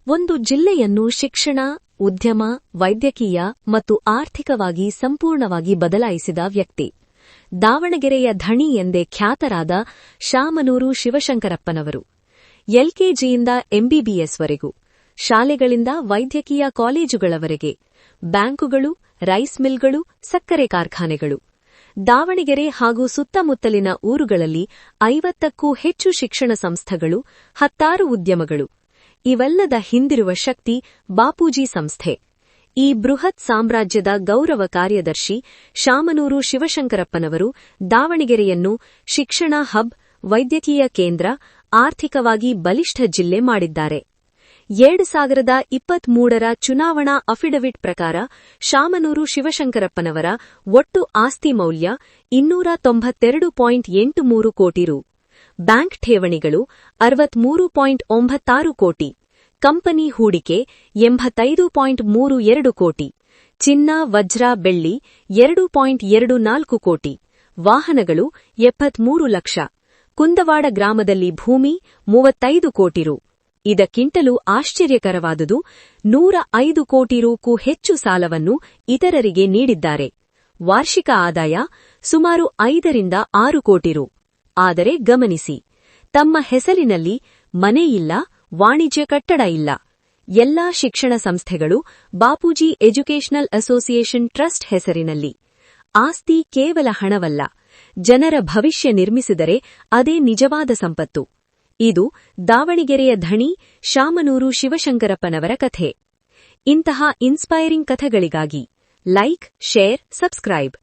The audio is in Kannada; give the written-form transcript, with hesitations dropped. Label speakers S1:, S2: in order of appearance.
S1: ಒಂದು ಜಿಲ್ಲೆಯನ್ನು ಶಿಕ್ಷಣ, ಉದ್ಯಮ, ವೈದ್ಯಕೀಯ ಮತ್ತು ಆರ್ಥಿಕವಾಗಿ ಸಂಪೂರ್ಣವಾಗಿ ಬದಲಾಯಿಸಿದ ವ್ಯಕ್ತಿ. ದಾವಣಗೆರೆಯ ಧಣಿ ಎಂದೇ ಖ್ಯಾತರಾದ ಶಾಮನೂರು ಶಿವಶಂಕರಪ್ಪನವರು. ಎಲ್ಕೆಜಿಯಿಂದ ಎಂಬಿಬಿಎಸ್ವರೆಗೂ, ಶಾಲೆಗಳಿಂದ ವೈದ್ಯಕೀಯ ಕಾಲೇಜುಗಳವರೆಗೆ, ಬ್ಯಾಂಕುಗಳು, ರೈಸ್ ಮಿಲ್ಗಳು, ಸಕ್ಕರೆ ಕಾರ್ಖಾನೆಗಳು. ದಾವಣಗೆರೆ ಹಾಗೂ ಸುತ್ತಮುತ್ತಲಿನ ಊರುಗಳಲ್ಲಿ 50ಕ್ಕೂ ಹೆಚ್ಚು ಶಿಕ್ಷಣ ಸಂಸ್ಥೆಗಳು, 10 ಉದ್ಯಮಗಳು. ಇವೆಲ್ಲದ ಹಿಂದಿರುವ ಶಕ್ತಿ ಬಾಪೂಜಿ ಸಂಸ್ಥೆ. ಈ ಬೃಹತ್ ಸಾಮ್ರಾಜ್ಯದ ಗೌರವ ಕಾರ್ಯದರ್ಶಿ ಶಾಮನೂರು ಶಿವಶಂಕರಪ್ಪನವರು ದಾವಣಗೆರೆಯನ್ನು ಶಿಕ್ಷಣ ಹಬ್, ವೈದ್ಯಕೀಯ ಕೇಂದ್ರ, ಆರ್ಥಿಕವಾಗಿ ಬಲಿಷ್ಠ ಜಿಲ್ಲೆ ಮಾಡಿದ್ದಾರೆ. 2023ರ ಚುನಾವಣಾ ಅಫಿಡವಿಟ್ ಪ್ರಕಾರ ಶಾಮನೂರು ಶಿವಶಂಕರಪ್ಪನವರ ಒಟ್ಟು ಆಸ್ತಿ ಮೌಲ್ಯ 292.83 ಕೋಟಿ ರು. ಬ್ಯಾಂಕ್ ಠೇವಣಿಗಳು 63.96 ಕೋಟಿ, ಕಂಪನಿ ಹೂಡಿಕೆ 85.32 ಕೋಟಿ, ಚಿನ್ನ, ವಜ್ರ, ಬೆಳ್ಳಿ 2.24 ಕೋಟಿ, ವಾಹನಗಳು 73 ಲಕ್ಷ, ಕುಂದವಾಡ ಗ್ರಾಮದಲ್ಲಿ ಭೂಮಿ 35 ಕೋಟಿ ರು. ಇದಕ್ಕಿಂತಲೂ ಆಶ್ಚರ್ಯಕರವಾದುದು, 105 ಕೋಟಿ ರೂಗೂ ಹೆಚ್ಚು ಸಾಲವನ್ನು ಇತರರಿಗೆ ನೀಡಿದ್ದಾರೆ. ವಾರ್ಷಿಕ ಆದಾಯ ಸುಮಾರು 5ರಿಂದ 6 ಕೋಟಿ ರು. ಆದರೆ ಗಮನಿಸಿ, ತಮ್ಮ ಹೆಸರಿನಲ್ಲಿ ಮನೆ ಇಲ್ಲ, ವಾಣಿಜ್ಯ ಕಟ್ಟಡ ಇಲ್ಲ. ಎಲ್ಲಾ ಶಿಕ್ಷಣ ಸಂಸ್ಥೆಗಳು ಬಾಪೂಜಿ ಎಜುಕೇಷನಲ್ ಅಸೋಸಿಯೇಷನ್ ಟ್ರಸ್ಟ್ ಹೆಸರಿನಲ್ಲಿ. ಆಸ್ತಿ ಕೇವಲ ಹಣವಲ್ಲ, ಜನರ ಭವಿಷ್ಯ ನಿರ್ಮಿಸಿದರೆ ಅದೇ ನಿಜವಾದ ಸಂಪತ್ತು. ಇದು ದಾವಣಗೆರೆಯ ಧಣಿ ಶಾಮನೂರು ಶಿವಶಂಕರಪ್ಪನವರ ಕಥೆ. ಇಂತಹ ಇನ್ಸ್ಪೈರಿಂಗ್ ಕಥೆಗಳಿಗಾಗಿ ಲೈಕ್, ಶೇರ್, ಸಬ್ಸ್ಕ್ರೈಬ್.